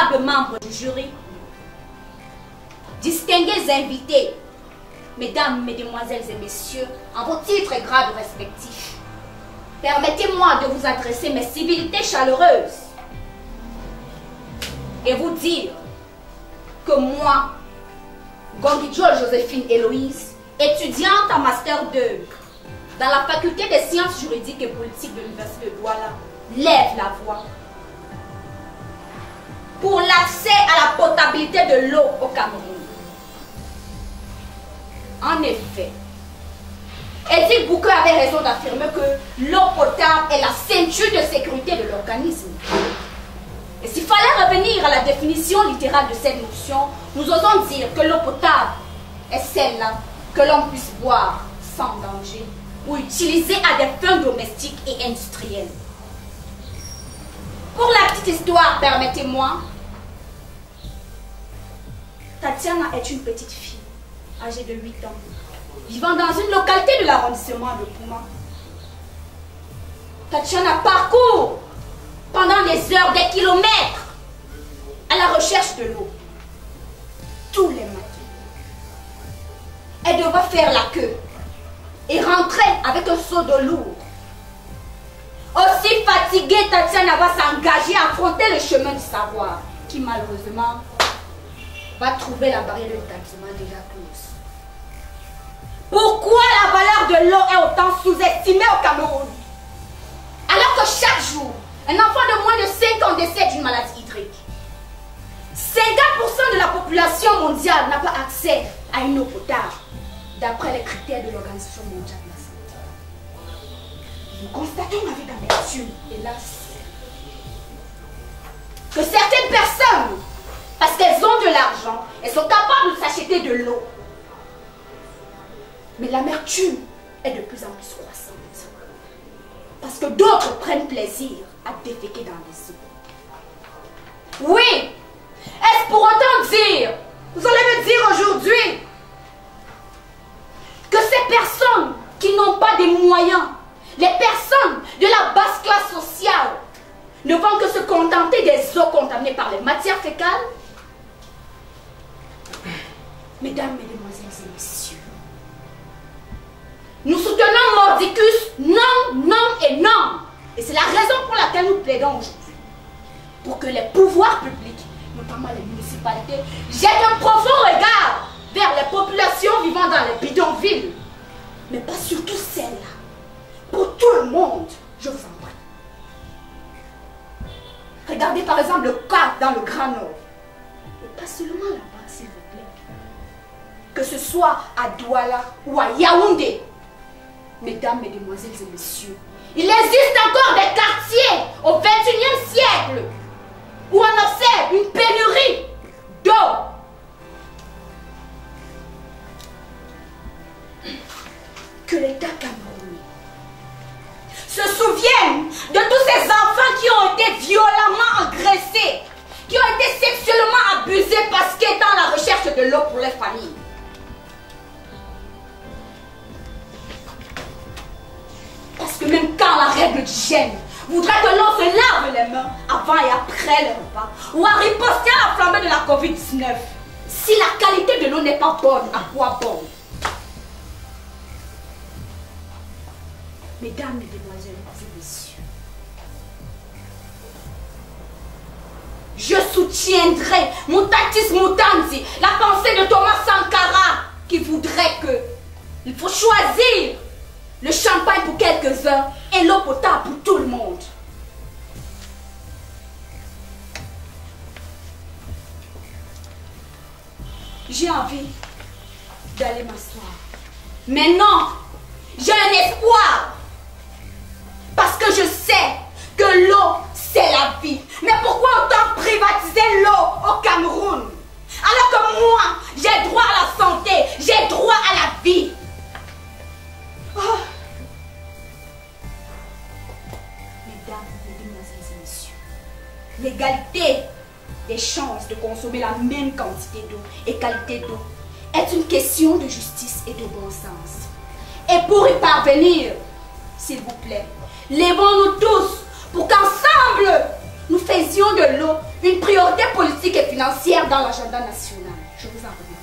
honorables membres du jury, distingués invités, mesdames, mesdemoiselles et messieurs, en vos titres et grades respectifs, permettez-moi de vous adresser mes civilités chaleureuses et vous dire que moi, Gondidjol Joséphine Héloïse, étudiante en Master 2 dans la faculté des sciences juridiques et politiques de l'Université de Douala, lève la voix pour l'accès à la potabilité de l'eau au Cameroun. En effet, Edith Bouquet avait raison d'affirmer que l'eau potable est la ceinture de sécurité de l'organisme. Et s'il fallait revenir à la définition littérale de cette notion, nous osons dire que l'eau potable est celle-là que l'on puisse boire sans danger ou utiliser à des fins domestiques et industrielles. Pour la petite histoire, permettez-moi, Tatiana est une petite fille âgée de 8 ans, vivant dans une localité de l'arrondissement de Pouma. Tatiana parcourt pendant des heures, des kilomètres à la recherche de l'eau. Tous les matins, elle devra faire la queue et rentrer avec un seau d'eau lourd. Aussi fatiguée, Tatiana va s'engager à affronter le chemin du savoir, qui malheureusement va trouver la barrière de l'établissement déjà close. Pourquoi la valeur de l'eau est autant sous-estimée au Cameroun? Alors que chaque jour, un enfant de moins de 5 ans décède d'une maladie hydrique. 50% de la population mondiale n'a pas accès à une eau potable, d'après les critères de l'Organisation mondiale de la santé. Nous constatons avec amertume, hélas, que certaines personnes, parce qu'elles ont de l'argent, elles sont capables de s'acheter de l'eau. Mais l'amertume est de plus en plus croissante. Parce que d'autres prennent plaisir à déféquer dans les eaux. Oui! Est-ce pour autant dire, vous allez me dire aujourd'hui, que ces personnes qui n'ont pas des moyens, les personnes de la basse classe sociale, ne vont que se contenter des eaux contaminées par les matières fécales? Mesdames, mesdemoiselles et messieurs, nous soutenons Mordicus, non, non et non. Et c'est la raison pour laquelle nous plaidons aujourd'hui. Pour que les pouvoirs publics, notamment les municipalités, jettent un profond regard vers les populations vivant dans les bidonvilles. Mais pas surtout celles-là. Pour tout le monde, je vous en prie. Regardez par exemple le cas dans le Grand Nord. Et pas seulement là-bas, s'il vous plaît. Que ce soit à Douala ou à Yaoundé. Mesdames, mesdemoiselles et messieurs, il existe encore des quartiers au XXIe siècle où on observe une pénurie d'eau. Que l'État camerounais se souvienne de tous ces enfants qui ont été violemment agressés, qui ont été sexuellement abusés parce qu'étant à la recherche de l'eau pour les familles. Parce que même quand la règle d'hygiène voudrait que l'on se lave les mains avant et après le repas, ou à riposter à la flambée de la COVID-19, si la qualité de l'eau n'est pas bonne, à quoi bon? Mesdames, mesdemoiselles et messieurs, je soutiendrai Mutatis Mutandis, la pensée de Thomas Sankara, qui voudrait que il faut choisir le champagne pour quelques-uns et l'eau potable pour tout le monde. J'ai envie d'aller m'asseoir. Mais non, j'ai un espoir. Parce que je sais que l'eau, c'est la vie. Mais pourquoi autant privatiser l'eau au Cameroun? Alors que moi, j'ai droit à la santé, j'ai droit à la vie. Oh. Mesdames, mesdemoiselles et messieurs, l'égalité des chances de consommer la même quantité d'eau et qualité d'eau est une question de justice et de bon sens. Et pour y parvenir, s'il vous plaît, lèvons-nous tous pour qu'ensemble, nous faisions de l'eau une priorité politique et financière dans l'agenda national. Je vous en remercie.